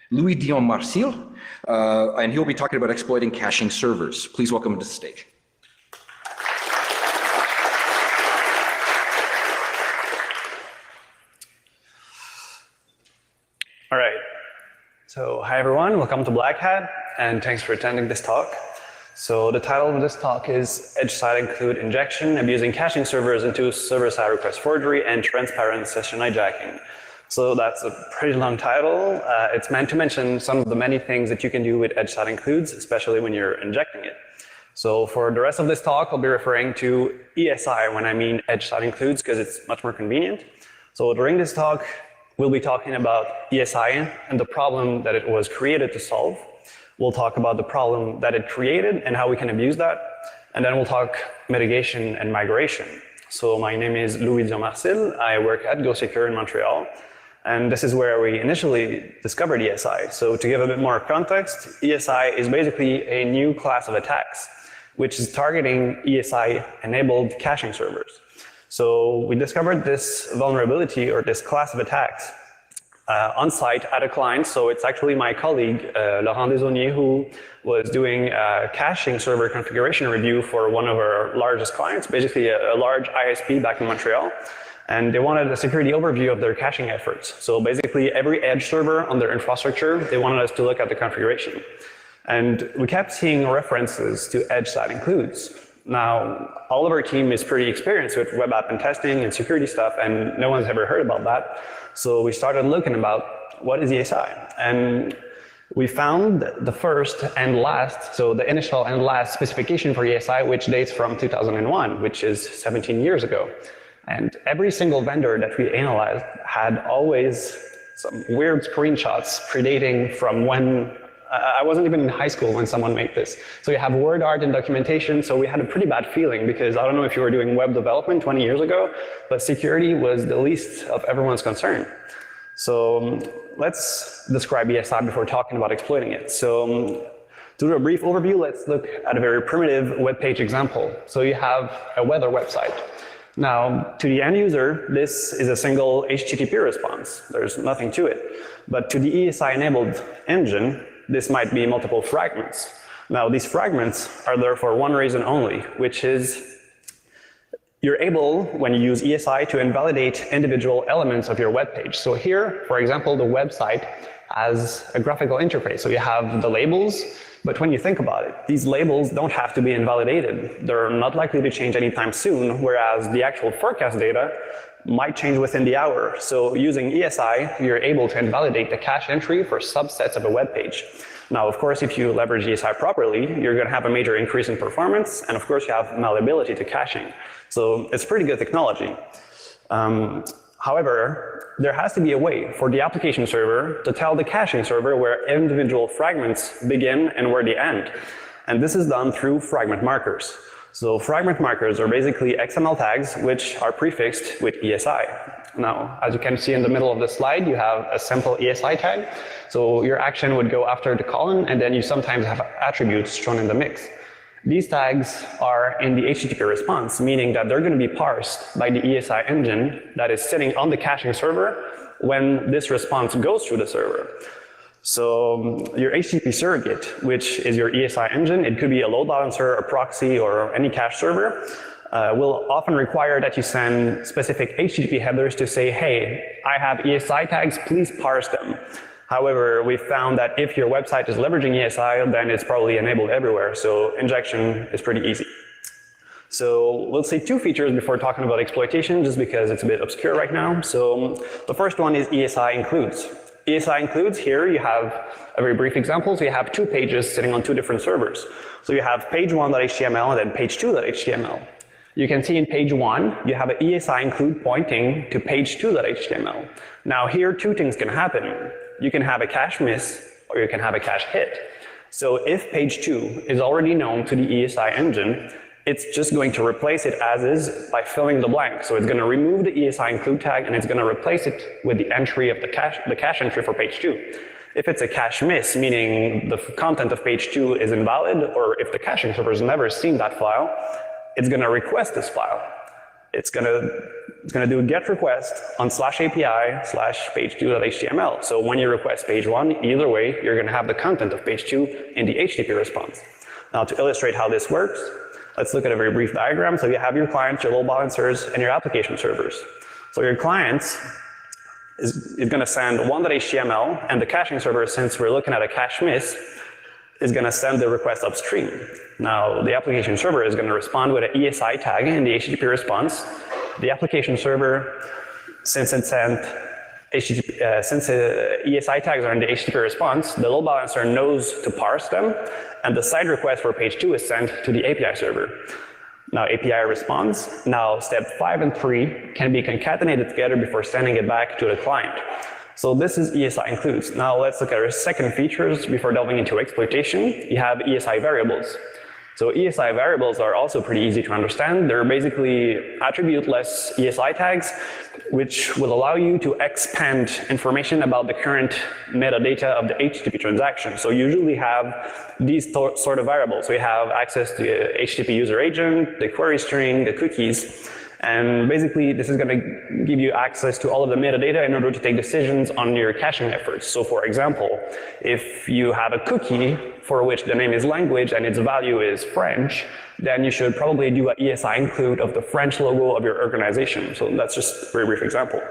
Louis Dion-Marcil, and he'll be talking about exploiting caching servers. Please welcome him to the stage. All right. So hi, everyone. Welcome to Black Hat, and thanks for attending this talk. So the title of this talk is Edge-Side Include Injection, Abusing Caching Servers into Server-Side Request Forgery and Transparent Session Hijacking. So that's a pretty long title. It's meant to mention some of the many things that you can do with edge-side includes, especially when you're injecting it. So for the rest of this talk, I'll be referring to ESI when I mean edge-side includes, because it's much more convenient. So during this talk, we'll be talking about ESI and the problem that it was created to solve. We'll talk about the problem that it created and how we can abuse that. And then we'll talk mitigation and migration. So my name is Louis Dion-Marcil. I work at GoSecure in Montreal. And this is where we initially discovered ESI. So to give a bit more context, ESI is basically a new class of attacks, which is targeting ESI-enabled caching servers. So we discovered this vulnerability or this class of attacks on site at a client. So it's actually my colleague, Laurent Desaulniers, who was doing a caching server configuration review for one of our largest clients, basically a large ISP back in Montreal. And they wanted a security overview of their caching efforts. So basically every edge server on their infrastructure, they wanted us to look at the configuration. And we kept seeing references to edge-side includes. Now, all of our team is pretty experienced with web app and testing and security stuff, and no one's ever heard about that. So we started looking about what is ESI. And we found the first and last, so the initial and last specification for ESI, which dates from 2001, which is 17 years ago. And every single vendor that we analyzed had always some weird screenshots predating from when I wasn't even in high school when someone made this. So you have word art and documentation, so we had a pretty bad feeling because I don't know if you were doing web development 20 years ago, but security was the least of everyone's concern. So let's describe ESI before talking about exploiting it. So to do a brief overview, let's look at a very primitive web page example. So you have a weather website. Now, to the end user, this is a single HTTP response. There's nothing to it. But to the ESI-enabled engine, this might be multiple fragments. Now, these fragments are there for one reason only, which is you're able, when you use ESI, to invalidate individual elements of your web page. So here, for example, the website has a graphical interface. So you have the labels, but when you think about it, these labels don't have to be invalidated. They're not likely to change anytime soon, whereas the actual forecast data might change within the hour. So using ESI, you're able to invalidate the cache entry for subsets of a web page. Now, of course, if you leverage ESI properly, you're going to have a major increase in performance, and of course, you have malleability to caching. So it's pretty good technology. However, there has to be a way for the application server to tell the caching server where individual fragments begin and where they end. And this is done through fragment markers. So fragment markers are basically XML tags which are prefixed with ESI. Now, as you can see in the middle of the slide, you have a simple ESI tag. So your action would go after the colon, and then you sometimes have attributes shown in the mix. These tags are in the HTTP response, meaning that they're going to be parsed by the ESI engine that is sitting on the caching server when this response goes through the server. So your HTTP surrogate, which is your ESI engine, it could be a load balancer, a proxy, or any cache server, will often require that you send specific HTTP headers to say, hey, I have ESI tags, please parse them. However, we found that if your website is leveraging ESI, then it's probably enabled everywhere, so injection is pretty easy. So we'll see two features before talking about exploitation, just because it's a bit obscure right now. So the first one is ESI includes. ESI includes, here you have a very brief example. So you have two pages sitting on two different servers. So you have page1.html and then page2.html. You can see in page 1, you have an ESI include pointing to page2.html. Now here, two things can happen. You can have a cache miss, or you can have a cache hit. So if page 2 is already known to the ESI engine, it's just going to replace it as is by filling the blank. So it's going to remove the ESI include tag, and it's going to replace it with the entry of the cache entry for page 2. If it's a cache miss, meaning the content of page 2 is invalid, or if the caching server has never seen that file, it's going to request this file. it's gonna do a GET request on /API/page2.html. So when you request page 1, either way, you're gonna have the content of page 2 in the HTTP response. Now, to illustrate how this works, let's look at a very brief diagram. So you have your clients, your load balancers, and your application servers. So your clients is going to send 1.html, and the caching server, since we're looking at a cache miss, is going to send the request upstream. Now, the application server is going to respond with an ESI tag in the HTTP response. The application server, since ESI tags are in the HTTP response, the load balancer knows to parse them, and the side request for page 2 is sent to the API server. Now, API responds. Now, step 5 and 3 can be concatenated together before sending it back to the client. So this is ESI includes. Now, let's look at our second features before delving into exploitation. You have ESI variables. So ESI variables are also pretty easy to understand. They're basically attribute-less ESI tags, which will allow you to expand information about the current metadata of the HTTP transaction. So you usually have these sort of variables. We have access to the HTTP user agent, the query string, the cookies. And basically, this is going to give you access to all of the metadata in order to take decisions on your caching efforts. So for example, if you have a cookie for which the name is language and its value is French, then you should probably do an ESI include of the French logo of your organization. So that's just a very brief example.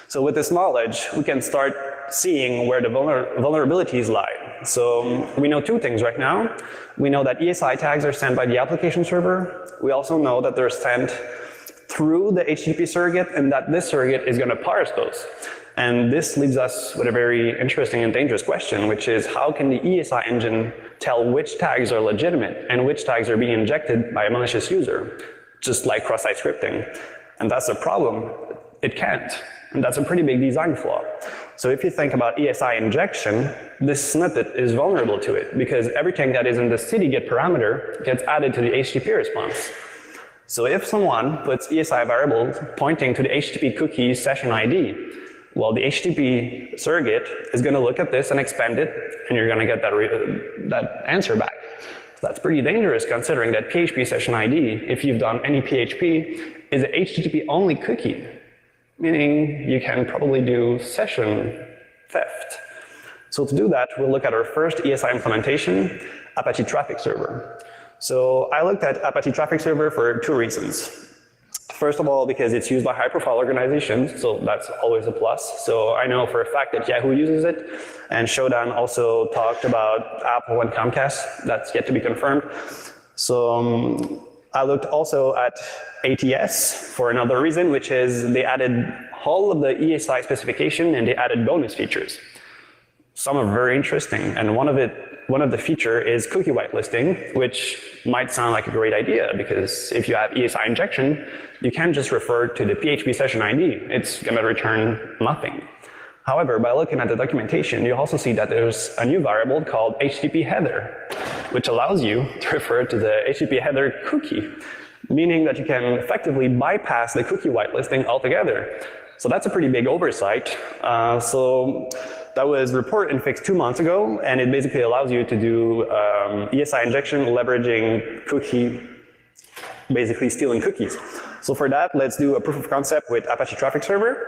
So with this knowledge, we can start seeing where the vulnerabilities lie. So we know two things right now. We know that ESI tags are sent by the application server. We also know that they're sent through the HTTP surrogate, and that this surrogate is going to parse those. And this leaves us with a very interesting and dangerous question, which is how can the ESI engine tell which tags are legitimate and which tags are being injected by a malicious user, just like cross-site scripting? And that's a problem. It can't. And that's a pretty big design flaw. So if you think about ESI injection, this snippet is vulnerable to it because everything that is in the cdegit parameter gets added to the HTTP response. So if someone puts ESI variables pointing to the HTTP cookie session ID, well, the HTTP surrogate is going to look at this and expand it, and you're going to get that answer back. So that's pretty dangerous considering that PHP session ID, if you've done any PHP, is an HTTP-only cookie, meaning you can probably do session theft. So to do that, we'll look at our first ESI implementation, Apache Traffic Server. So I looked at Apache Traffic Server for two reasons. First of all, because it's used by high-profile organizations, so that's always a plus. So I know for a fact that Yahoo uses it, and Shodan also talked about Apple and Comcast. That's yet to be confirmed. So I looked also at ATS for another reason, which is they added all of the ESI specification and they added bonus features. Some are very interesting, and one of the feature is cookie whitelisting, which might sound like a great idea because if you have ESI injection, you can't just refer to the PHP session ID. It's going to return nothing. However, by looking at the documentation, you also see that there's a new variable called HTTP header, which allows you to refer to the HTTP header cookie, meaning that you can effectively bypass the cookie whitelisting altogether. So that's a pretty big oversight. So that was reported and fixed 2 months ago, and it basically allows you to do ESI injection leveraging cookie, basically stealing cookies. So for that, let's do a proof of concept with Apache Traffic Server.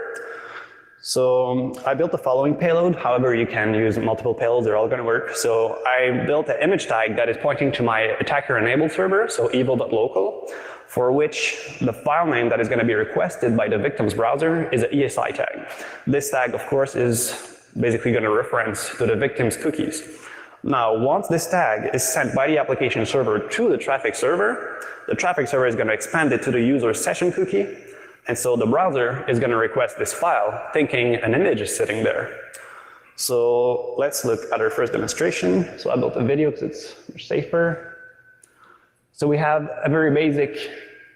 So I built the following payload. However, you can use multiple payloads, they're all going to work. So I built an image tag that is pointing to my attacker-enabled server, so evil.local, for which the file name that is going to be requested by the victim's browser is an ESI tag. This tag, of course, is basically going to reference to the victim's cookies. Now, once this tag is sent by the application server to the traffic server is going to expand it to the user's session cookie, and so the browser is going to request this file, thinking an image is sitting there. So let's look at our first demonstration. So I built a video because it's much safer. So we have a very basic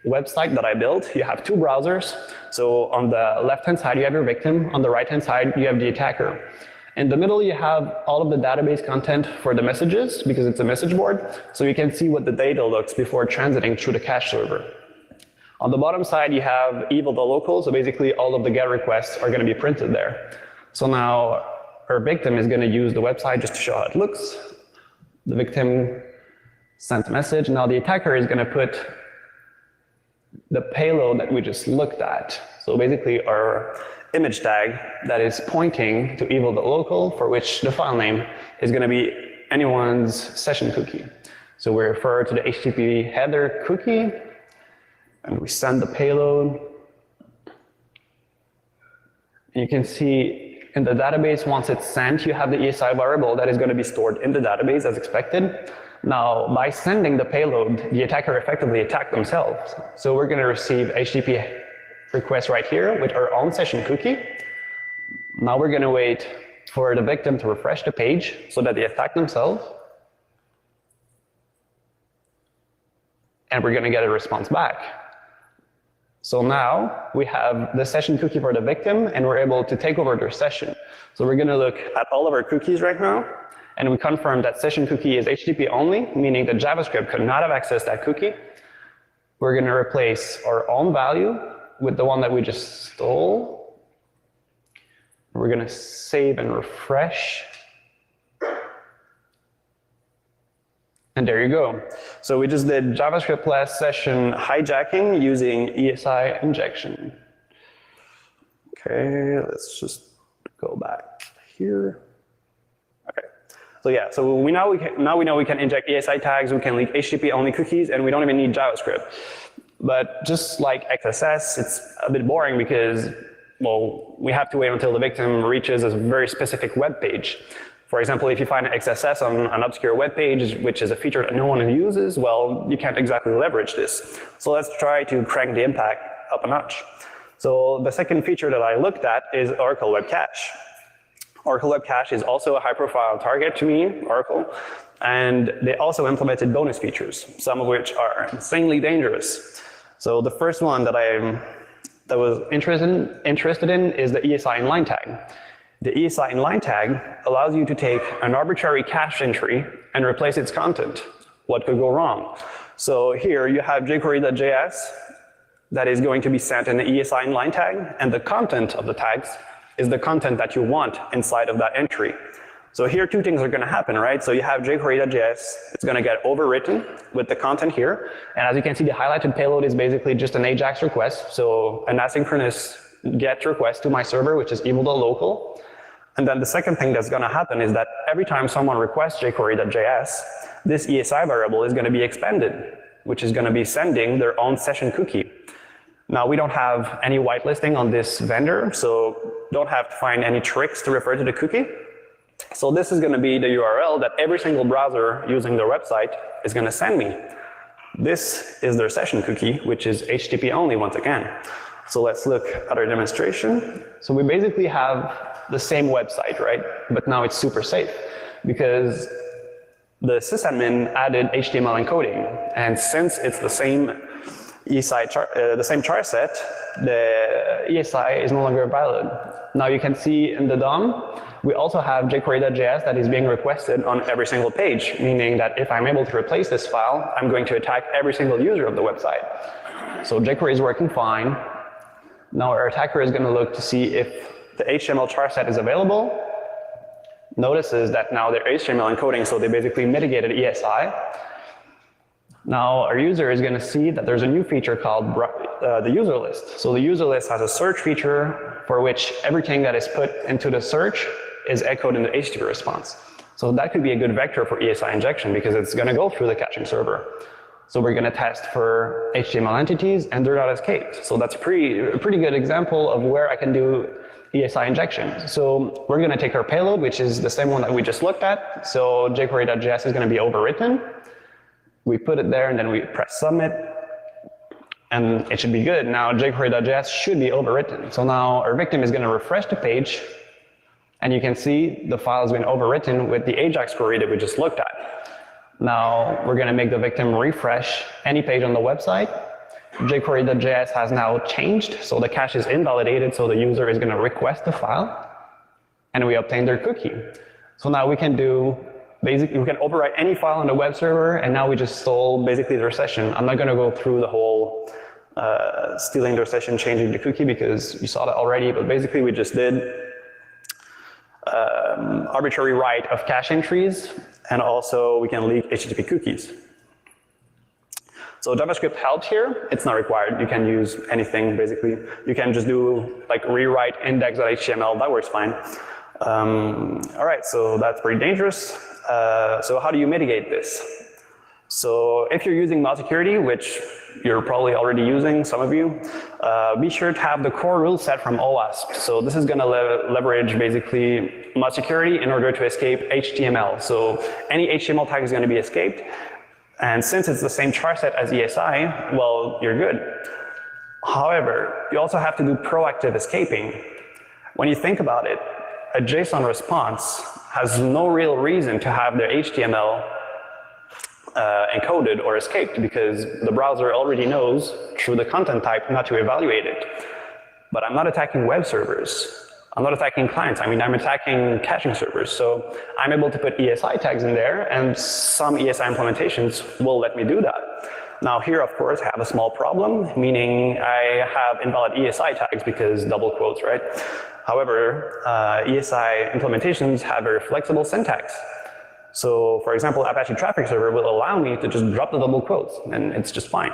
website that I built. You have two browsers. So on the left-hand side, you have your victim. On the right-hand side, you have the attacker. In the middle, you have all of the database content for the messages, because it's a message board. So you can see what the data looks before transiting through the cache server. On the bottom side, you have evil.local. So basically, all of the GET requests are going to be printed there. So now our victim is going to use the website just to show how it looks. The victim sent a message. Now the attacker is going to put the payload that we just looked at. So basically our image tag that is pointing to evil.local, for which the file name is going to be anyone's session cookie. So we refer to the HTTP header cookie, and we send the payload. And you can see in the database, once it's sent, you have the ESI variable that is going to be stored in the database as expected. Now, by sending the payload, the attacker effectively attacked themselves. So we're going to receive HTTP request right here with our own session cookie. Now we're going to wait for the victim to refresh the page so that they attack themselves. And we're going to get a response back. So now we have the session cookie for the victim, and we're able to take over their session. So we're going to look at all of our cookies right now, and we confirm that session cookie is HTTP only, meaning that JavaScript could not have accessed that cookie. We're going to replace our own value with the one that we just stole. We're going to save and refresh. And there you go. So we just did JavaScript class session hijacking using ESI injection. Okay, let's just go back here. Okay. So yeah, so now we know we can inject ESI tags, we can leak HTTP only cookies, and we don't even need JavaScript. But just like XSS, it's a bit boring because, well, we have to wait until the victim reaches a very specific web page. For example, if you find an XSS on an obscure web page, which is a feature that no one uses, well, you can't exactly leverage this. So let's try to crank the impact up a notch. So the second feature that I looked at is Oracle Web Cache. Oracle Web Cache is also a high-profile target to me, Oracle, and they also implemented bonus features, some of which are insanely dangerous. So the first one that I was interested in is the ESI inline tag. The ESI inline tag allows you to take an arbitrary cache entry and replace its content. What could go wrong? So here you have jQuery.js that is going to be sent in the ESI inline tag, and the content of the tags is the content that you want inside of that entry. So here two things are going to happen, right? So you have jQuery.js, it's going to get overwritten with the content here, and as you can see, the highlighted payload is basically just an AJAX request, so an asynchronous GET request to my server, which is evil.local. And then the second thing that's going to happen is that every time someone requests jQuery.js, this ESI variable is going to be expanded, which is going to be sending their own session cookie. Now, we don't have any whitelisting on this vendor, so don't have to find any tricks to refer to the cookie. So this is going to be the URL that every single browser using their website is going to send me. This is their session cookie, which is HTTP only once again. So let's look at our demonstration. So we basically have the same website, right? But now it's super safe because the sysadmin added HTML encoding, and since it's the same ESI the same char set, the ESI is no longer valid. Now you can see in the DOM, we also have jQuery.js that is being requested on every single page, meaning that if I'm able to replace this file, I'm going to attack every single user of the website. So jQuery is working fine. Now our attacker is going to look to see if the HTML char set is available, notices that now they're HTML encoding, so they basically mitigated ESI. Now our user is going to see that there's a new feature called the user list. So the user list has a search feature for which everything that is put into the search is echoed in the HTTP response. So that could be a good vector for ESI injection because it's going to go through the caching server. So we're going to test for HTML entities and they're not escaped. So that's a pretty good example of where I can do ESI injection. So we're going to take our payload, which is the same one that we just looked at. So jQuery.js is going to be overwritten. We put it there and then we press submit and it should be good. Now jQuery.js should be overwritten. So now our victim is going to refresh the page and you can see the file has been overwritten with the AJAX query that we just looked at. Now we're going to make the victim refresh any page on the website. jQuery.js has now changed, so the cache is invalidated, so the user is going to request the file, and we obtain their cookie. So now we can do, basically, we can overwrite any file on the web server, and now we just stole basically their session. I'm not going to go through the whole stealing their session, changing the cookie, because you saw that already, but basically we just did arbitrary write of cache entries, and also we can leak HTTP cookies. So JavaScript helps here. It's not required. You can use anything, basically. You can just do like rewrite index.html. That works fine. All right, so that's pretty dangerous. So how do you mitigate this? So if you're using mod security, which you're probably already using, some of you, be sure to have the core rule set from OWASP. So this is going to leverage basically mod security in order to escape HTML. So any HTML tag is going to be escaped. And since it's the same char set as ESI, well, you're good. However, you also have to do proactive escaping. When you think about it, a JSON response has no real reason to have their HTML encoded or escaped because the browser already knows through the content type not to evaluate it. But I'm not attacking web servers. I'm not attacking clients. I mean, I'm attacking caching servers. So I'm able to put ESI tags in there, and some ESI implementations will let me do that. Now here, of course, I have a small problem, meaning I have invalid ESI tags because double quotes, right? However, ESI implementations have very flexible syntax. So for example, Apache Traffic Server will allow me to just drop the double quotes, and it's just fine.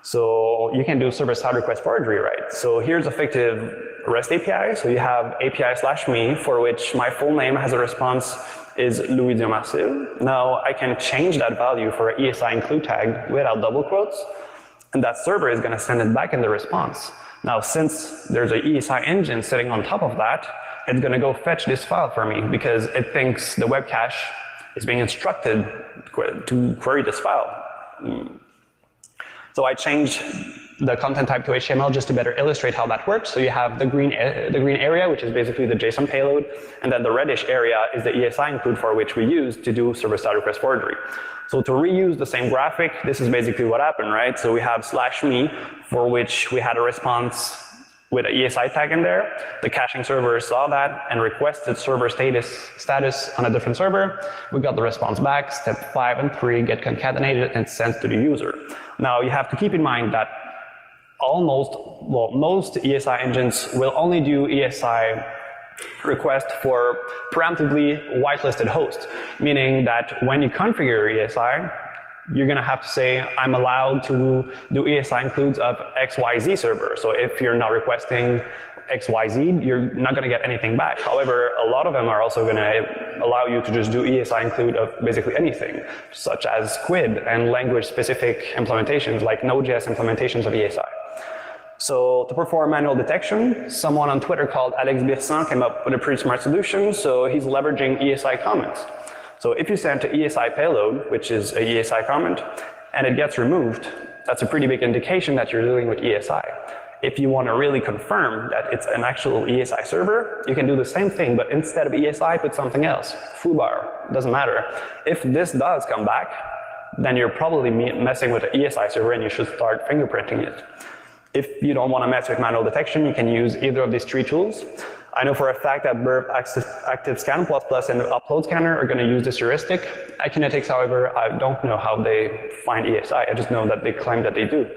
So you can do server-side request forgery, right? So here's a fictive REST API. So you have API/me, for which my full name as a response is Louis Diomarcil. Now I can change that value for an ESI include tag without double quotes, and that server is going to send it back in the response. Now, since there's an ESI engine sitting on top of that, it's going to go fetch this file for me because it thinks the web cache is being instructed to query this file. So I changed the content type to HTML just to better illustrate how that works. So you have the green area, which is basically the JSON payload, and then the reddish area is the ESI include, for which we use to do server-side request forgery. So to reuse the same graphic, this is basically what happened, right? So we have /me, for which we had a response with an ESI tag in there. The caching server saw that and requested server status on a different server. We got the response back. Step 5 and 3 get concatenated and sent to the user. Now you have to keep in mind that most ESI engines will only do ESI request for preemptively whitelisted hosts, meaning that when you configure ESI, you're going to have to say, I'm allowed to do ESI includes of XYZ server. So if you're not requesting XYZ, you're not going to get anything back. However, a lot of them are also going to allow you to just do ESI include of basically anything, such as Squid and language-specific implementations like Node.js implementations of ESI. So to perform manual detection, someone on Twitter called Alex Birsan came up with a pretty smart solution. So he's leveraging ESI comments. So if you send to ESI payload, which is a ESI comment, and it gets removed, that's a pretty big indication that you're dealing with ESI. If you want to really confirm that it's an actual ESI server, you can do the same thing, but instead of ESI, put something else. Foobar, doesn't matter. If this does come back, then you're probably messing with an ESI server and you should start fingerprinting it. If you don't want to mess with manual detection, you can use either of these 3 tools. I know for a fact that Burp, ActiveScan++, and the Upload Scanner are going to use this heuristic. Akinetics, however, I don't know how they find ESI. I just know that they claim that they do.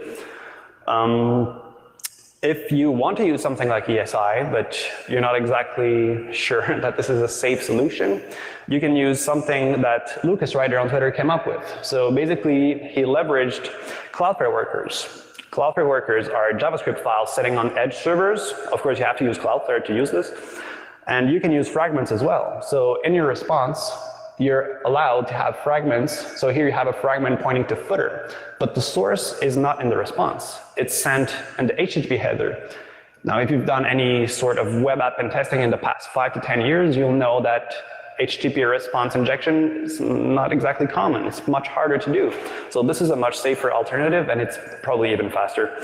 If you want to use something like ESI, but you're not exactly sure that this is a safe solution, you can use something that Lucas Ryder on Twitter came up with. So basically, he leveraged Cloudflare workers. Cloudflare workers are JavaScript files sitting on edge servers. Of course, you have to use Cloudflare to use this. And you can use fragments as well. So in your response, you're allowed to have fragments. So here you have a fragment pointing to footer, but the source is not in the response. It's sent in the HTTP header. Now, if you've done any sort of web app pen testing in the past 5 to 10 years, you'll know that HTTP response injection is not exactly common. It's much harder to do. So this is a much safer alternative, and it's probably even faster.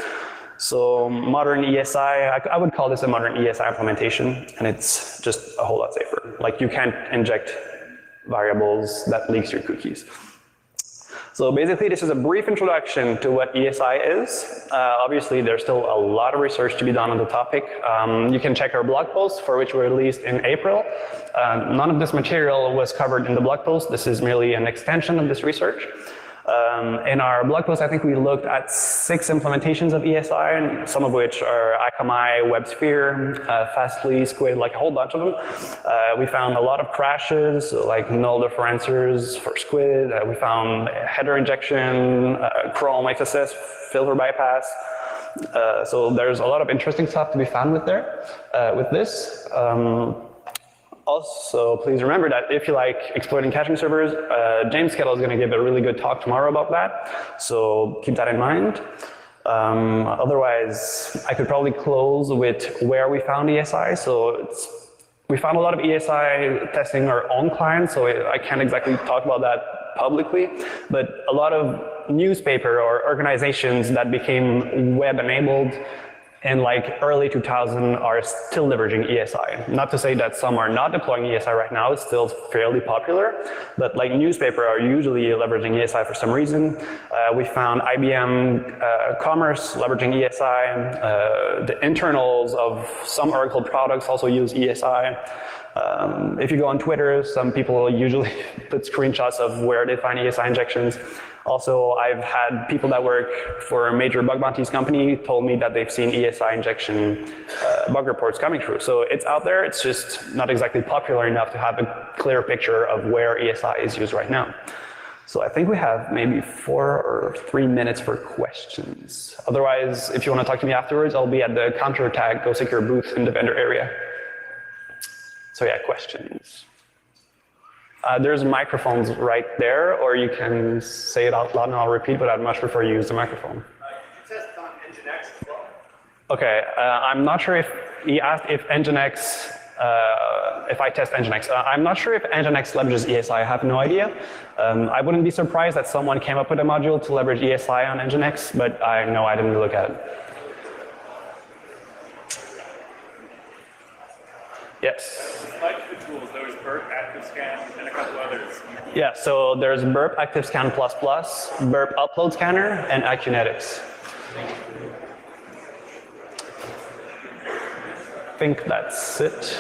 So modern ESI, I would call this a modern ESI implementation, and it's just a whole lot safer. Like, you can't inject variables that leaks your cookies. So basically, this is a brief introduction to what ESI is. Obviously, there's still a lot of research to be done on the topic. You can check our blog post, for which we released in April. None of this material was covered in the blog post. This is merely an extension of this research. In our blog post, I think we looked at 6 implementations of ESI, some of which are Akamai, WebSphere, Fastly, Squid, like a whole bunch of them. We found a lot of crashes, like null differencers for Squid. We found header injection, Chrome XSS, filter bypass. So there's a lot of interesting stuff to be found with this. Also, please remember that if you like exploiting caching servers, James Kettle is going to give a really good talk tomorrow about that. So keep that in mind. Otherwise, I could probably close with where we found ESI. So we found a lot of ESI testing our own clients, so I can't exactly talk about that publicly, but a lot of newspaper or organizations that became web-enabled in like early 2000 are still leveraging ESI. Not to say that some are not deploying ESI right now, it's still fairly popular, but like newspaper are usually leveraging ESI for some reason. We found IBM Commerce leveraging ESI. The internals of some Oracle products also use ESI. If you go on Twitter, some people usually put screenshots of where they find ESI injections. Also, I've had people that work for a major bug bounties company told me that they've seen ESI injection bug reports coming through. So it's out there, it's just not exactly popular enough to have a clear picture of where ESI is used right now. So I think we have maybe 4 or 3 minutes for questions. Otherwise, if you want to talk to me afterwards, I'll be at the counter tag Go Secure booth in the vendor area. So yeah, questions. There's microphones right there, or you can say it out loud and I'll repeat, but I'd much prefer you use the microphone. You test on Nginx as well? Okay, I'm not sure if he asked if Nginx, if I test Nginx. I'm not sure if Nginx leverages ESI, I have no idea. I wouldn't be surprised that someone came up with a module to leverage ESI on Nginx, but I didn't look at it. Yes? Like the tools, there was Burp, ActiveScan, and a couple others. Yeah, so there's Burp ActiveScan++, Burp Upload Scanner, and Acunetics. I think that's it.